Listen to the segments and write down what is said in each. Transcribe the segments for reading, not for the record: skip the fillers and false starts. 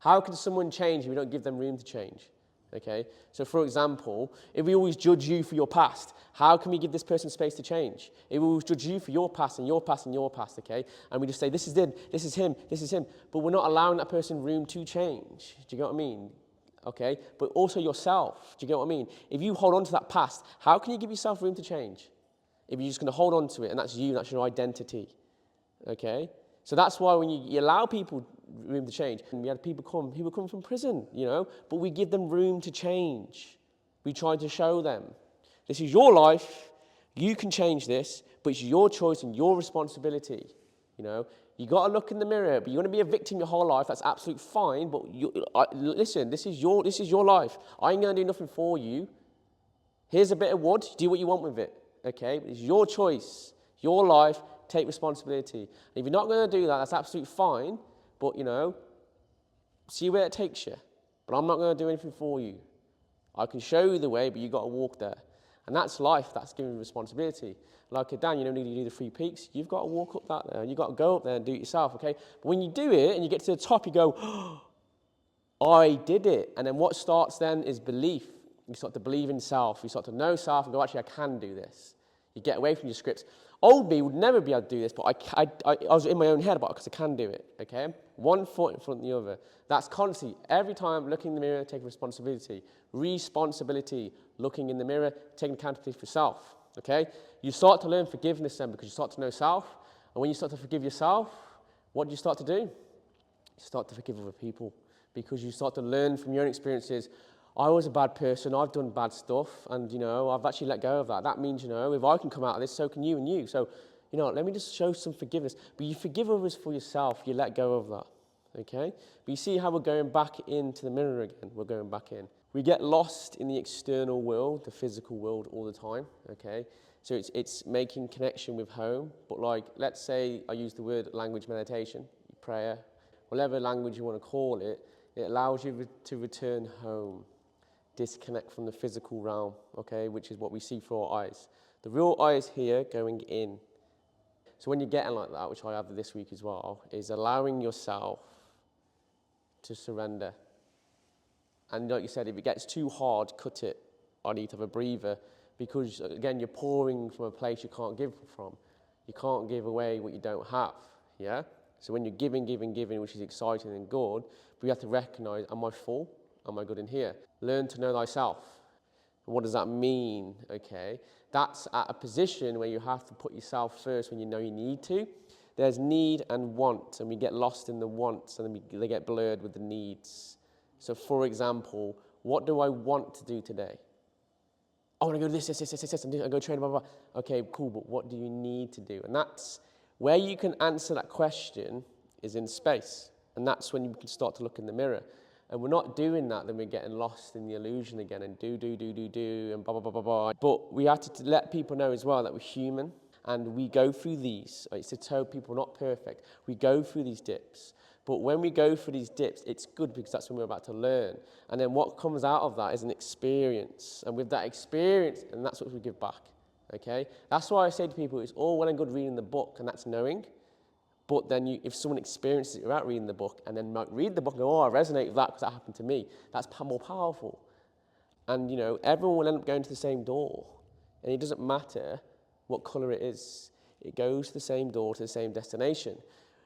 How can someone change if we don't give them room to change? Okay, so for example, if we always judge you for your past, how can we give this person space to change? If we always judge you for your past and your past and your past, okay, and we just say, this is him, this is him, this is him, but we're not allowing that person room to change. Do you get what I mean? Okay, but also yourself. Do you get what I mean? If you hold on to that past, how can you give yourself room to change? If you're just going to hold on to it, and that's you, that's your identity. Okay? So that's why when you allow people room to change, and we had people come from prison, you know, but we give them room to change. We try to show them, this is your life, you can change this, but it's your choice and your responsibility, you know. You got to look in the mirror, but you want to be a victim your whole life, that's absolutely fine, but listen, this is your life. I ain't going to do nothing for you. Here's a bit of wood, do what you want with it, okay? It's your choice, your life, take responsibility. And if you're not going to do that, that's absolutely fine, but, you know, see where it takes you. But I'm not going to do anything for you. I can show you the way, but you've got to walk there. And that's life, that's giving responsibility. Like Dan, you don't need to do the 3 peaks. You've got to walk up that there. You've got to go up there and do it yourself, okay? But when you do it and you get to the top, you go, oh, I did it. And then what starts then is belief. You start to believe in self. You start to know self and go, actually, I can do this. You get away from your scripts. Old me would never be able to do this, but I was in my own head about it because I can do it, okay? One foot in front of the other. That's constantly, every time, looking in the mirror, taking responsibility. Responsibility, looking in the mirror, taking accountability for yourself, okay? You start to learn forgiveness then because you start to know self. And when you start to forgive yourself, what do you start to do? You start to forgive other people because you start to learn from your own experiences. I was a bad person, I've done bad stuff, and, you know, I've actually let go of that. That means, you know, if I can come out of this, so can you and you. So, you know, let me just show some forgiveness. But you forgive others for yourself, you let go of that, okay? But you see how we're going back into the mirror again. We're going back in. We get lost in the external world, the physical world all the time, okay? So it's making connection with home. But like, let's say I use the word language meditation, prayer, whatever language you want to call it, it allows you to return home. Disconnect from the physical realm, okay, which is what we see through our eyes. The real eye is here, going in. So when you're getting like that, which I have this week as well, is allowing yourself to surrender. And like you said, if it gets too hard, cut it. I need to have a breather because, again, you're pouring from a place you can't give from. You can't give away what you don't have, yeah? So when you're giving, which is exciting and good, but you have to recognize, am I full? Am I good in here? Learn to know thyself. What does that mean? Okay, that's at a position where you have to put yourself first when you know you need to. There's need and want, and we get lost in the wants, and then they get blurred with the needs. So, for example, what do I want to do today? I want to go to this. I'm going to go train, blah, blah, blah. Okay, cool, but what do you need to do? And that's where you can answer that question is in space. And that's when you can start to look in the mirror. And we're not doing that, then we're getting lost in the illusion again and do, and blah, blah, blah, blah, blah. But we have to let people know as well that we're human and we go through these. It's to tell people we're not perfect. We go through these dips. But when we go through these dips, it's good because that's when we're about to learn. And then what comes out of that is an experience. And with that experience, and that's what we give back, okay? That's why I say to people, it's all well and good reading the book, and that's knowing. But then if someone experiences it without reading the book and then might read the book and go, oh, I resonate with that because that happened to me, that's more powerful. And, you know, everyone will end up going to the same door. And it doesn't matter what colour it is. It goes to the same door, to the same destination.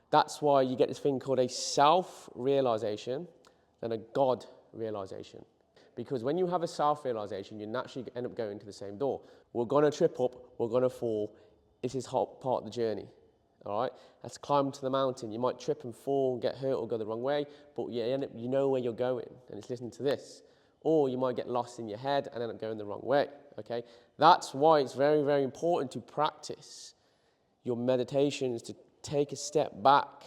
That's why you get this thing called a self-realisation and a God-realisation. Because when you have a self-realisation, you naturally end up going to the same door. We're going to trip up, we're going to fall. This is part of the journey. All right, let's climb to the mountain. You might trip and fall, get hurt, or go the wrong way, but you know where you're going, and it's listening to this. Or you might get lost in your head and end up going the wrong way. Okay, that's why it's very, very important to practice your meditations, to take a step back,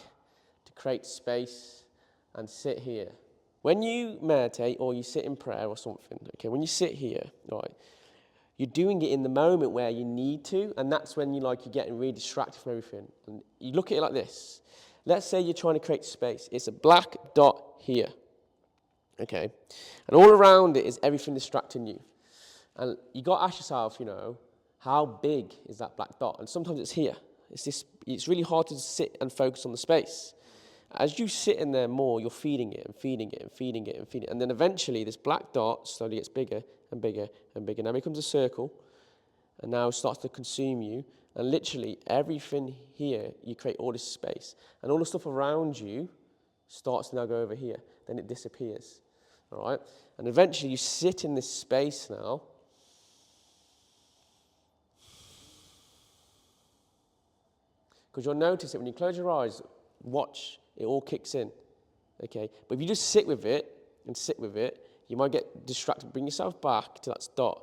to create space, and sit here. When you meditate or you sit in prayer or something, okay, when you sit here, right. You're doing it in the moment where you need to, and that's when you're getting really distracted from everything. And you look at it like this. Let's say you're trying to create space. It's a black dot here, okay? And all around it is everything distracting you. And you got to ask yourself, you know, how big is that black dot? And sometimes it's here. It's really hard to sit and focus on the space. As you sit in there more, you're feeding it and feeding it and feeding it and feeding it. And then eventually this black dot slowly gets bigger and bigger and bigger. Now it becomes a circle and now it starts to consume you. And literally everything here, you create all this space. And all the stuff around you starts to now go over here. Then it disappears. All right? And eventually you sit in this space now. Because you'll notice that when you close your eyes, watch, it all kicks in. Okay? But if you just sit with it, you might get distracted. Bring yourself back to that dot.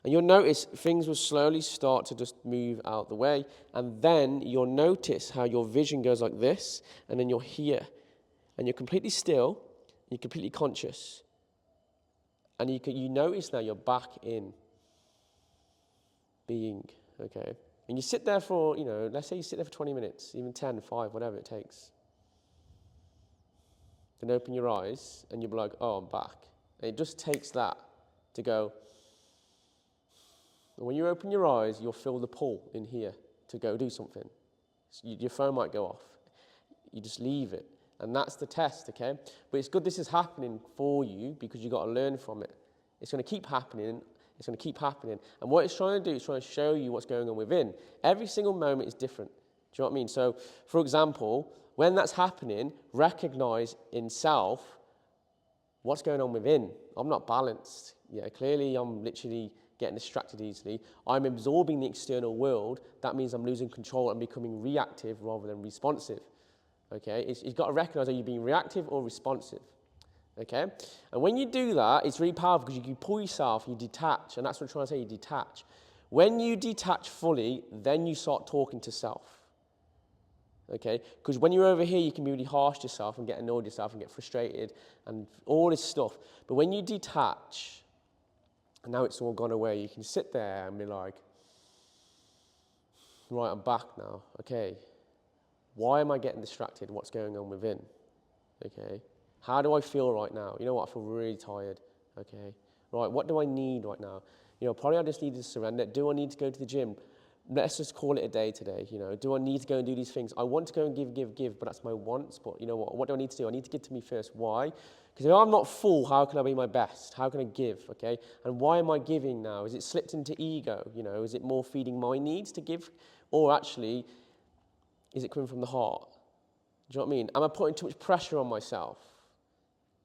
And you'll notice things will slowly start to just move out the way. And then you'll notice how your vision goes like this, and then you're here. And you're completely still, you're completely conscious. And you notice now you're back in being, okay? And you sit there for, let's say you sit there for 20 minutes, even 10, 5, whatever it takes. Then open your eyes, and you'll be like, oh, I'm back. And it just takes that to go. And when you open your eyes, you'll feel the pull in here to go do something. So your phone might go off. You just leave it. And that's the test, okay? But it's good this is happening for you because you've got to learn from it. It's going to keep happening. It's going to keep happening. And what it's trying to do is trying to show you what's going on within. Every single moment is different. Do you know what I mean? So, for example, when that's happening, recognize in self what's going on within. I'm not balanced. Yeah, clearly I'm literally getting distracted easily. I'm absorbing the external world. That means I'm losing control and becoming reactive rather than responsive. Okay, you've got to recognize are you being reactive or responsive. Okay, and when you do that, it's really powerful because you can pull yourself, you detach, and that's what I'm trying to say, you detach. When you detach fully, then you start talking to self. Okay, because when you're over here, you can be really harsh to yourself and get annoyed with yourself and get frustrated and all this stuff. But when you detach, and now it's all gone away, you can sit there and be like, right, I'm back now. Okay, why am I getting distracted? What's going on within? Okay, how do I feel right now? You know what, I feel really tired. Okay, right, what do I need right now? Probably I just need to surrender. Do I need to go to the gym? Let's just call it a day today. Do I need to go and do these things? I want to go and give, but that's my wants. But you know what do I need to do? I need to give to me first. Why? Because if I'm not full, how can I be my best? How can I give, okay? And why am I giving now? Is it slipped into ego? Is it more feeding my needs to give? Or actually, is it coming from the heart? Do you know what I mean? Am I putting too much pressure on myself?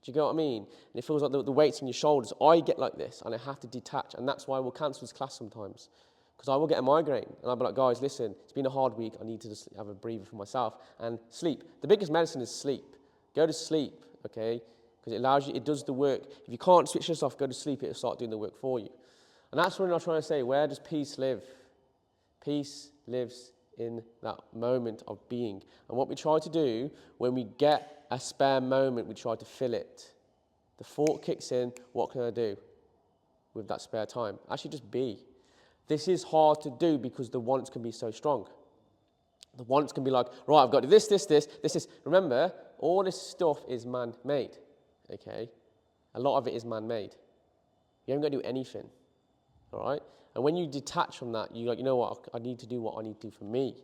Do you get what I mean? And it feels like the weight's on your shoulders. I get like this, and I have to detach. And that's why we'll cancel this class sometimes. Because I will get a migraine. And I'll be like, guys, listen, it's been a hard week. I need to just have a breather for myself. And sleep. The biggest medicine is sleep. Go to sleep, okay? Because it allows you, it does the work. If you can't switch this off, go to sleep, it'll start doing the work for you. And that's what I'm trying to say. Where does peace live? Peace lives in that moment of being. And what we try to do, when we get a spare moment, we try to fill it. The thought kicks in, what can I do with that spare time? Actually, just be. This is hard to do because the wants can be so strong. The wants can be like, right, I've got to do this. Remember, all this stuff is man-made, okay? A lot of it is man-made. You haven't got to do anything, all right? And when you detach from that, you're like, you know what, I need to do what I need to do for me,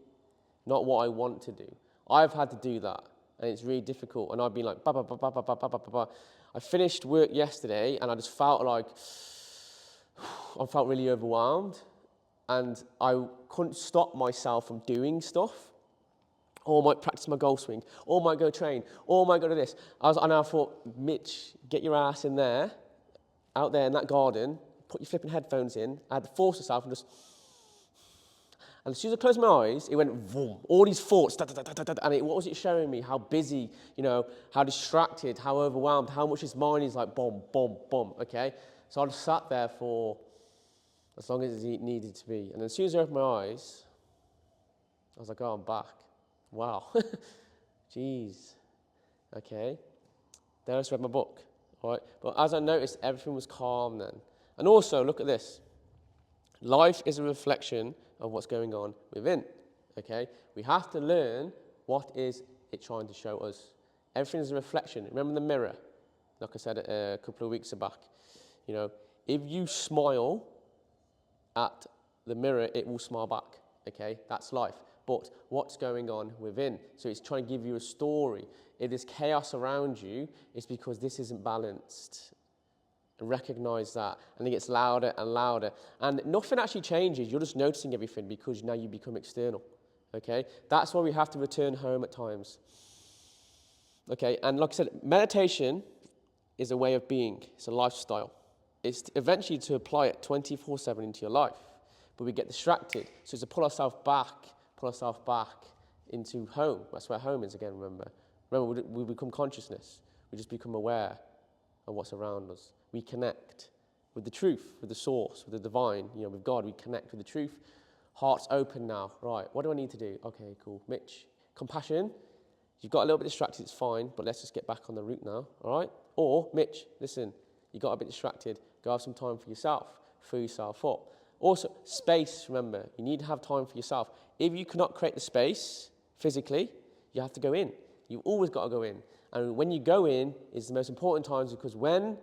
not what I want to do. I've had to do that, and it's really difficult. And I've been like, I finished work yesterday, and I just felt like, I felt really overwhelmed, and I couldn't stop myself from doing stuff. Or I might practice my golf swing, or I might go train, or I might go to this. And I thought, Mitch, get your ass in there, out there in that garden, put your flipping headphones in. I had to force myself and just... And as soon as I closed my eyes, it went, vroom, all these thoughts, and what was it showing me? How busy, how distracted, how overwhelmed, how much his mind is like, boom, boom, boom, okay? So I just sat there for as long as it needed to be. And as soon as I opened my eyes, I was like, oh, I'm back. Wow. Jeez. Okay. Then I just read my book. All right. But as I noticed, everything was calm then. And also, look at this. Life is a reflection of what's going on within. Okay. We have to learn what is it trying to show us. Everything is a reflection. Remember the mirror? Like I said a couple of weeks back. If you smile at the mirror, it will smile back. Okay. That's life. but what's going on within. So it's trying to give you a story. If there's chaos around you, it's because this isn't balanced. Recognize that, and it gets louder and louder. And nothing actually changes. You're just noticing everything because now you become external. Okay? That's why we have to return home at times. Okay? And like I said, meditation is a way of being. It's a lifestyle. It's eventually to apply it 24/7 into your life. But we get distracted. So it's to pull ourselves back into home. That's where home is again, remember. Remember, we become consciousness. We just become aware of what's around us. We connect with the truth, with the source, with the divine, with God. We connect with the truth. Heart's open now. Right, what do I need to do? Okay, cool. Mitch, compassion. You've got a little bit distracted, it's fine, but let's just get back on the route now, all right? Or, Mitch, listen, you got a bit distracted. Go have some time for yourself. Fill yourself up. Also, space, remember. You need to have time for yourself. If you cannot create the space physically, you have to go in. You've always got to go in. And when you go in is the most important times, because when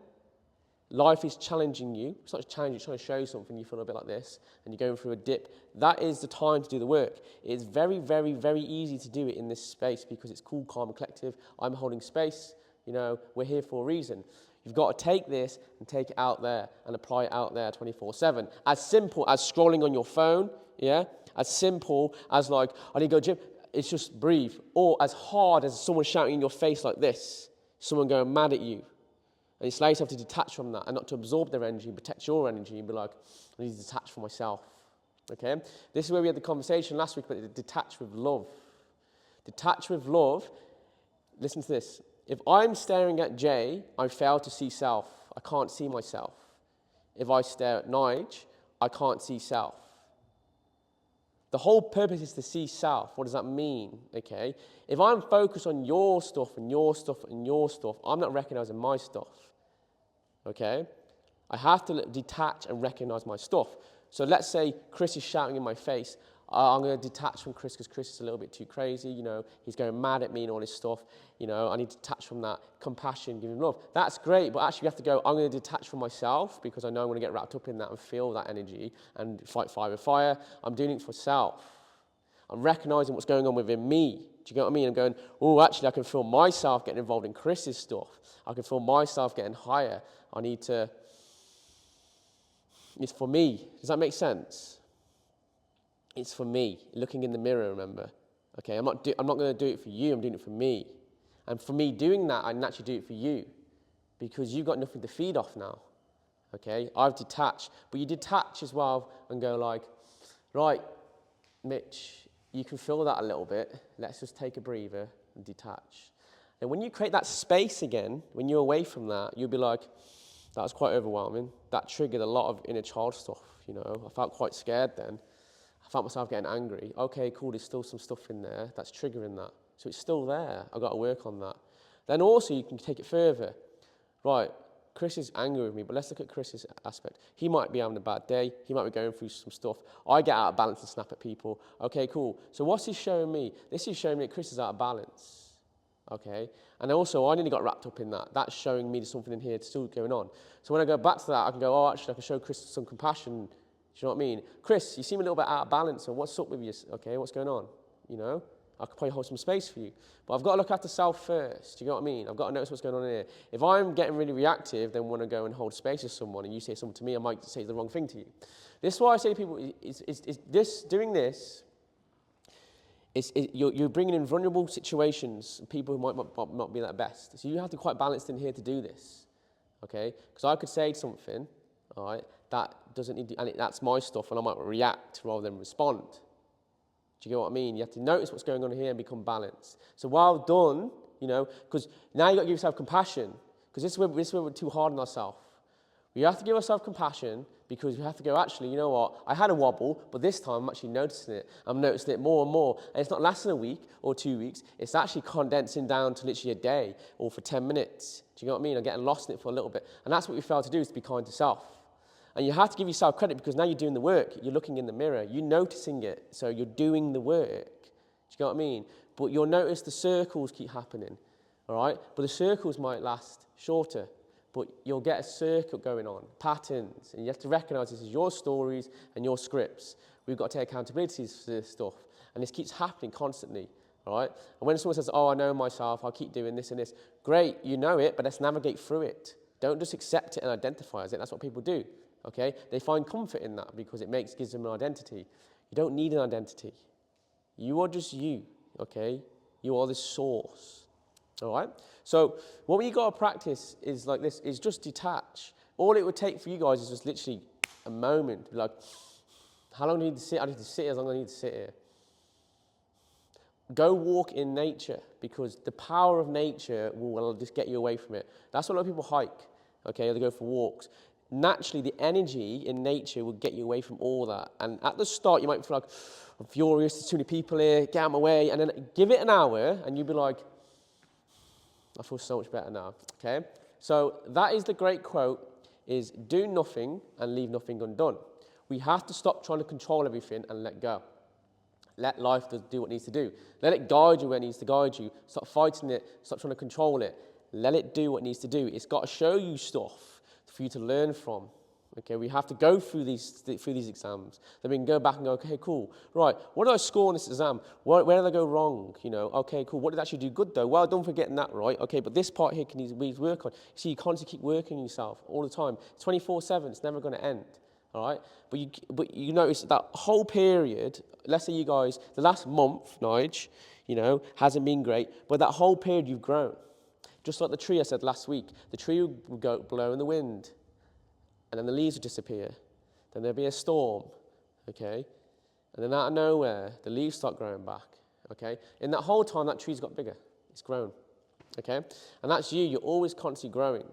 life is challenging you, it's not just challenging, it's trying to show you something, you feel a bit like this, and you're going through a dip, that is the time to do the work. It's very, very, very easy to do it in this space because it's cool, calm, and collective. I'm holding space. We're here for a reason. You've got to take this and take it out there and apply it out there 24/7. As simple as scrolling on your phone, yeah? As simple as I need to go to the gym. It's just breathe. Or as hard as someone shouting in your face like this, someone going mad at you. And it's allow yourself to detach from that and not to absorb their energy, protect your energy, and be like, I need to detach from myself. Okay? This is where we had the conversation last week about detach with love. Detach with love, listen to this. If I'm staring at Jay, I fail to see self. I can't see myself. If I stare at Nige, I can't see self. The whole purpose is to see self. What does that mean? Okay? If I'm focused on your stuff and your stuff and your stuff, I'm not recognizing my stuff. Okay? I have to detach and recognize my stuff. So let's say Chris is shouting in my face. I'm going to detach from Chris because Chris is a little bit too crazy. He's going mad at me and all this stuff. I need to detach from that. Compassion, give him love. That's great, but actually we have to go, I'm going to detach from myself because I know I'm going to get wrapped up in that and feel that energy and fight fire with fire. I'm doing it for self. I'm recognizing what's going on within me. Do you get what I mean? I'm going, actually I can feel myself getting involved in Chris's stuff. I can feel myself getting higher. It's for me. Does that make sense? It's for me. Looking in the mirror, remember. Okay, I'm not going to do it for you. I'm doing it for me. And for me doing that, I naturally do it for you because you've got nothing to feed off now. Okay, I've detached. But you detach as well and go like, right, Mitch, you can feel that a little bit. Let's just take a breather and detach. And when you create that space again, when you're away from that, you'll be like, that was quite overwhelming. That triggered a lot of inner child stuff, I felt quite scared then. I felt myself getting angry. Okay, cool, there's still some stuff in there that's triggering that. So it's still there. I've got to work on that. Then also you can take it further. Right, Chris is angry with me, but let's look at Chris's aspect. He might be having a bad day. He might be going through some stuff. I get out of balance and snap at people. Okay, cool. So what's this showing me? This is showing me that Chris is out of balance. Okay? And also, I nearly got wrapped up in that. That's showing me there's something in here still going on. So when I go back to that, I can go, actually, I can show Chris some compassion. Do you know what I mean? Chris, you seem a little bit out of balance, and what's up with you? Okay, what's going on? I could probably hold some space for you. But I've got to look after self first. Do you know what I mean? I've got to notice what's going on here. If I'm getting really reactive, then when I go and hold space with someone and you say something to me, I might say the wrong thing to you. This is why I say to people, you're bringing in vulnerable situations, people who might not be at their best. So you have to be quite balanced in here to do this. Okay? Because I could say something, all right, that doesn't need to, and that's my stuff, and I might react rather than respond. Do you get what I mean? You have to notice what's going on here and become balanced. So well done, because now you've got to give yourself compassion, because this is where we're too hard on ourselves. We have to give ourselves compassion because we have to go, actually, you know what? I had a wobble, but this time I'm actually noticing it. I'm noticing it more and more. And it's not lasting a week or 2 weeks. It's actually condensing down to literally a day or for 10 minutes. Do you know what I mean? I'm getting lost in it for a little bit. And that's what we fail to do, is to be kind to self. And you have to give yourself credit because now you're doing the work. You're looking in the mirror. You're noticing it. So you're doing the work. Do you know what I mean? But you'll notice the circles keep happening. All right? But the circles might last shorter. But you'll get a circle going on, patterns. And you have to recognize this is your stories and your scripts. We've got to take accountability for this stuff. And this keeps happening constantly, all right? And when someone says, oh, I know myself, I'll keep doing this and this, great, you know it, but let's navigate through it. Don't just accept it and identify as it. That's what people do, okay? They find comfort in that because it gives them an identity. You don't need an identity. You are just you, okay? You are this source, all right? So what we got to practice is like this, is just detach. All it would take for you guys is just literally a moment. Be like, how long do I need to sit? I need to sit here as long as I need to sit here. Go walk in nature, because the power of nature will just get you away from it. That's why a lot of people hike, okay, or they go for walks. Naturally, the energy in nature will get you away from all that. And at the start, you might feel like, I'm furious, there's too many people here, get out of my way. And then give it an hour, and you'll be like, I feel so much better now, okay? So that is the great quote, is do nothing and leave nothing undone. We have to stop trying to control everything and let go. Let life do what it needs to do. Let it guide you where it needs to guide you. Stop fighting it. Stop trying to control it. Let it do what it needs to do. It's got to show you stuff for you to learn from. Okay, we have to go through these exams. Then we can go back and go, okay, cool. Right, what did I score on this exam? Where did I go wrong? You know, okay, cool. What did I actually do good though? Well, don't forget that, right? Okay, but this part here can need work on. See, you constantly keep working on yourself all the time. 24/7. It's never going to end. All right, but you notice that whole period. Let's say you guys, the last month, Nige, you know, hasn't been great, but that whole period you've grown. Just like the tree I said last week, the tree would go blow in the wind, and then the leaves would disappear. Then there'd be a storm, okay, and then out of nowhere, the leaves start growing back, okay. In that whole time, that tree's got bigger. It's grown, okay, and that's you. You're always constantly growing.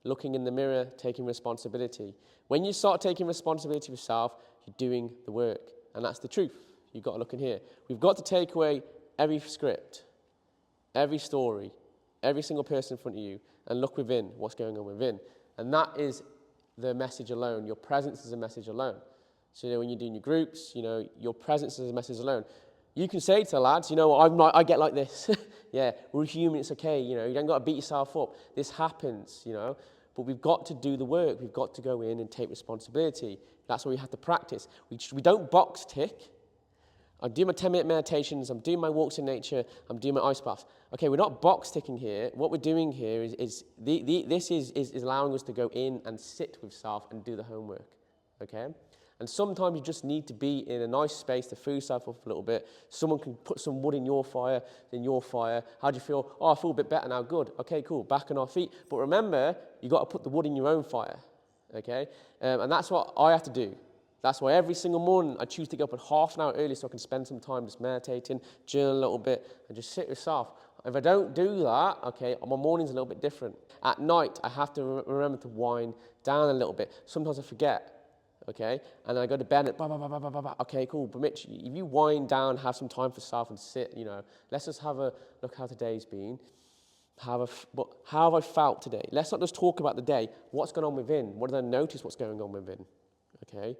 Looking in the mirror, taking responsibility. When you start taking responsibility for yourself, you're doing the work. And that's the truth. You've got to look in here. We've got to take away every script, every story, every single person in front of you, and look within what's going on within. And that is the message alone. Your presence is a message alone. So, you know, when you're doing your groups, you know, your presence is a message alone. You can say to the lads, you know, I get like this. Yeah, we're human, it's okay. You know, you don't got to beat yourself up. This happens, you know. But we've got to do the work. We've got to go in and take responsibility. That's what we have to practice. We don't box tick. I'm doing my 10-minute meditations. I'm doing my walks in nature. I'm doing my ice baths. Okay, we're not box ticking here. What we're doing here is allowing us to go in and sit with self and do the homework. Okay? And sometimes you just need to be in a nice space to fill yourself up a little bit. Someone can put some wood in your fire. How do you feel? Oh, I feel a bit better now. Good. Okay, cool. Back on our feet. But remember, you've got to put the wood in your own fire. Okay? And that's what I have to do. That's why every single morning I choose to get up at half an hour early so I can spend some time just meditating, journal a little bit, and just sit with yourself. If I don't do that, okay, my morning's a little bit different. At night, I have to remember to wind down a little bit. Sometimes I forget. Okay, and then I go to bed and okay, cool. But Mitch, if you wind down, have some time for self and sit, you know, let's just have a look how today's been. How have I felt today? Let's not just talk about the day. What's going on within? What did I notice what's going on within? Okay.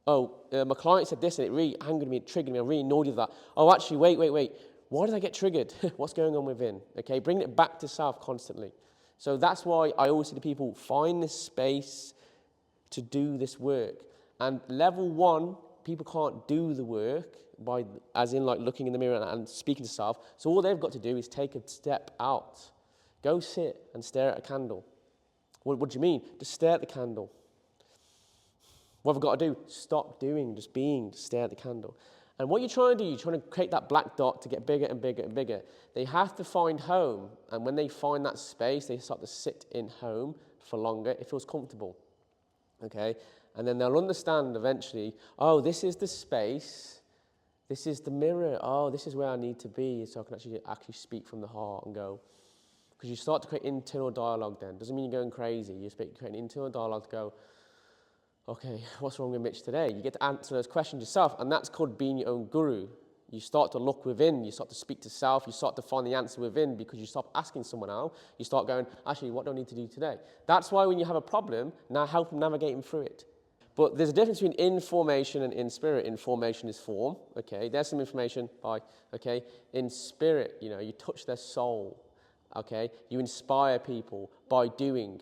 Oh, my client said this and it really angered me, it triggered me. I'm really annoyed with that. Oh, actually, wait. Why did I get triggered? What's going on within? Okay, bringing it back to self constantly. So that's why I always say to people, find this space to do this work. And level 1, people can't do the work as in like looking in the mirror and speaking to self. So all they've got to do is take a step out. Go sit and stare at a candle. What do you mean? Just stare at the candle. What have I got to do? Stop doing, just being, just stare at the candle. And what you're trying to do, you're trying to create that black dot to get bigger and bigger and bigger. They have to find home. And when they find that space, they start to sit in home for longer. It feels comfortable. Okay? And then they'll understand eventually, oh, this is the space, this is the mirror, oh, this is where I need to be, so I can actually speak from the heart and go. Because you start to create internal dialogue then. Doesn't mean you're going crazy, you're creating internal dialogue to go, okay, what's wrong with Mitch today? You get to answer those questions yourself, and that's called being your own guru. You start to look within, you start to speak to self, you start to find the answer within because you stop asking someone else. You start going, actually, what do I need to do today? That's why when you have a problem, now help them navigating through it. But there's a difference between information and in spirit. Information is form, okay? There's some information, bye, okay? In spirit, you know, you touch their soul, okay? You inspire people by doing.